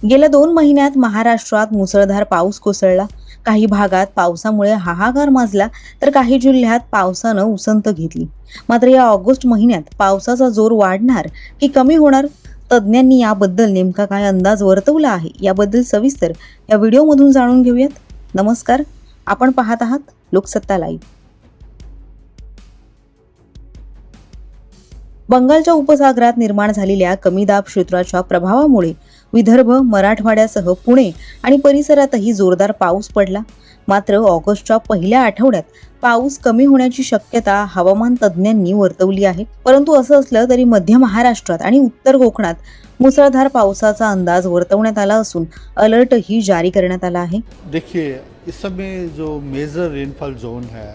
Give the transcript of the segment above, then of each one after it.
गेल्या 2 महिन्यात महाराष्ट्रात मुसळधार पाऊस कोसळला. काही भागात पावसामुळे हाहाकार माजला तर काही जिल्ह्यात पावसानं उसंत घेतली. मात्र या ऑगस्ट महिन्यात पावसाचा जोर वाढणार की कमी होणार? तज्ज्ञांनी याबद्दल नेमका काय अंदाज वर्तवला आहे याबद्दल सविस्तर या व्हिडिओमधून जाणून घेऊयात. नमस्कार, आपण पाहत आहात लोकसत्ता लाईव्ह. बंगालच्या उपसागरात निर्माण झालेल्या कमी दाब क्षेत्राच्या प्रभावामुळे विदर्भ, मराठवाड्यासह पुणे आणि परिसरातही जोरदार पाऊस पडला. मात्र ऑगस्टच्या पहिल्या आठवड्यात पाऊस कमी होण्याची शक्यता हवामान तज्ज्ञांनी वर्तवली आहे. परंतु असं असलं तरी मध्य महाराष्ट्रात आणि उत्तर कोकणात मुसळधार पावसाचा अंदाज वर्तवण्यात आला असून अलर्टही जारी करण्यात आला आहे. देखिए, इस समय जो मेजर रेनफॉल जोन है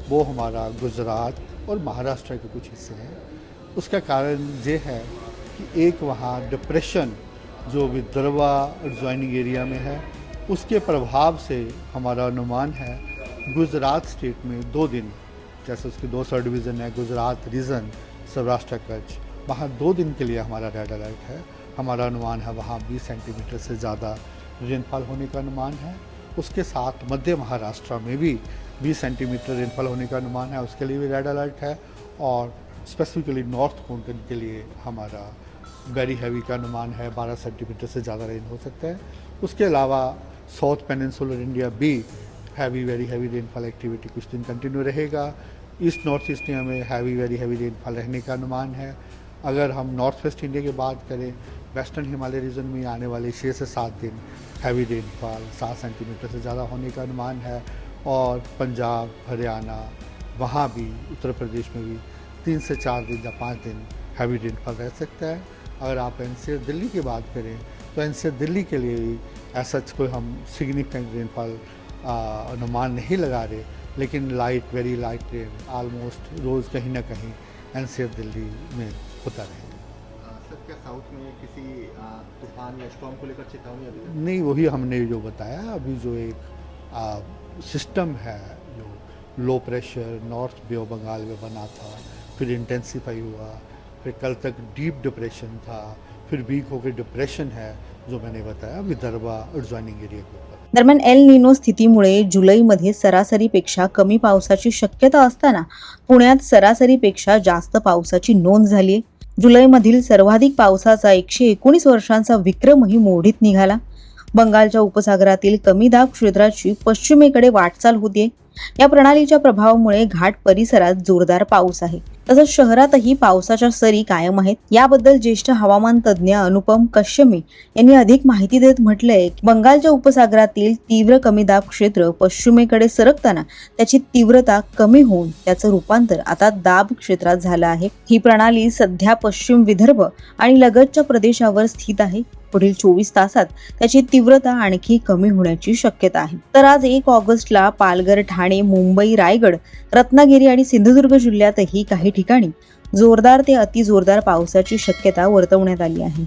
वो हमारा गुजरात और महाराष्ट्र के कुछ हिस्से हैं. उसका कारण ये है कि एक वहाँ डिप्रेशन जो विदर्भा एडजॉइनिंग एरिया में है उसके प्रभाव से हमारा अनुमान है गुजरात स्टेट में 2 दिन, जैसे उसके 2 सब डिवीज़न है, गुजरात रीजन, सौराष्ट्र कच्छ, वहाँ 2 दिन के लिए हमारा रेड अलर्ट है. हमारा अनुमान है वहाँ 20 सेंटीमीटर से ज़्यादा रेनफॉल होने का अनुमान है. उसके साथ मध्य महाराष्ट्र में भी 20 सेंटीमीटर रेनफॉल होने का अनुमान है, उसके लिए भी रेड अलर्ट है. और स्पेसिफिकली नॉर्थ कोंकण के लिए हमारा वेरी हैवी का अनुमान है, 12 सेंटीमीटर से ज़्यादा रेन हो सकता है. उसके अलावा साउथ पेनिनसुलर इंडिया भी heavy very heavy rainfall activity कुछ दिन कंटिन्यू रहेगा. ईस्ट नॉर्थ ईस्ट इंडिया में हैवी वेरी हैवी रेनफॉल रहने का अनुमान है. अगर हम नॉर्थ वेस्ट इंडिया की बात करें, वेस्टर्न हिमालय रीजन में आने वाले 6 से 7 दिन हैवी रेनफॉल 7 सेंटीमीटर से ज़्यादा होने का अनुमान है. और पंजाब, हरियाणा, वहाँ भी उत्तर प्रदेश में भी 3 से 4 दिन या 5 दिन हैवी रेनफॉल रह सकता है. अगर आप एनसीआर दिल्ली की बात करें तो एनसीआर दिल्ली के लिए भी ऐसा कोई हम सिग्निफिकेंट रेनफॉल अनुमान नहीं लगा रहे, लेकिन light very light rain almost रोज़ कहीं ना कहीं एनसीआर दिल्ली में होता रहेगा. सर, क्या साउथ में किसी तूफान या स्टॉर्म को लेकर चेतावनी अभी नहीं, वही हमने जो बताया. अभी जो एक सिस्टम है जो लो प्रेशर नॉर्थ बे ऑफ बंगाल में बना था, फिर इंटेंसीफाई हुआ, फिर कल तक डीप डिप्रेशन था, फिर वीक होकर डिप्रेशन है जो मैंने बताया विदर्भा एडजॉइनिंग एरिया के ऊपर. दरम्यान एल निनो स्थितीमुळे जुलैमध्ये सरासरीपेक्षा कमी पावसाची शक्यता असताना पुण्यात सरासरीपेक्षा जास्त पावसाची नोंद झाली. जुलैमधील सर्वाधिक पावसाचा 119 वर्षांचा विक्रमही मोडीत निघाला. बंगालच्या उपसागरातील कमी दाब क्षेत्राची पश्चिमेकडे वाटचाल होतीये. या प्रणालीच्या प्रभावामुळे घाट परिसरात जोरदार पाऊस आहे. तसंच शहरातही पावसाच्या सरी कायम आहेत. याबद्दल ज्येष्ठ हवामान तज्ज्ञ अनुपम कश्यमी यांनी अधिक माहिती देत म्हटलंय की बंगालच्या उपसागरातील तीव्र कमी दाब क्षेत्र पश्चिमेकडे सरकताना त्याची तीव्रता कमी होऊन त्याचं रूपांतर आता दाब क्षेत्रात झालं आहे. ही प्रणाली सध्या पश्चिम विदर्भ आणि लगतच्या प्रदेशावर स्थित आहे. पुढील 24 तासात त्याची तीव्रता आणखी कमी होण्याची शक्यता आहे. तर आज 1 ऑगस्टला पालघर, ठाणे, मुंबई, रायगड, रत्नागिरी आणि सिंधुदुर्ग जिल्ह्यातही काही ठिकाणी जोरदार ते अतिजोरदार पावसाची शक्यता वर्तवण्यात आली आहे.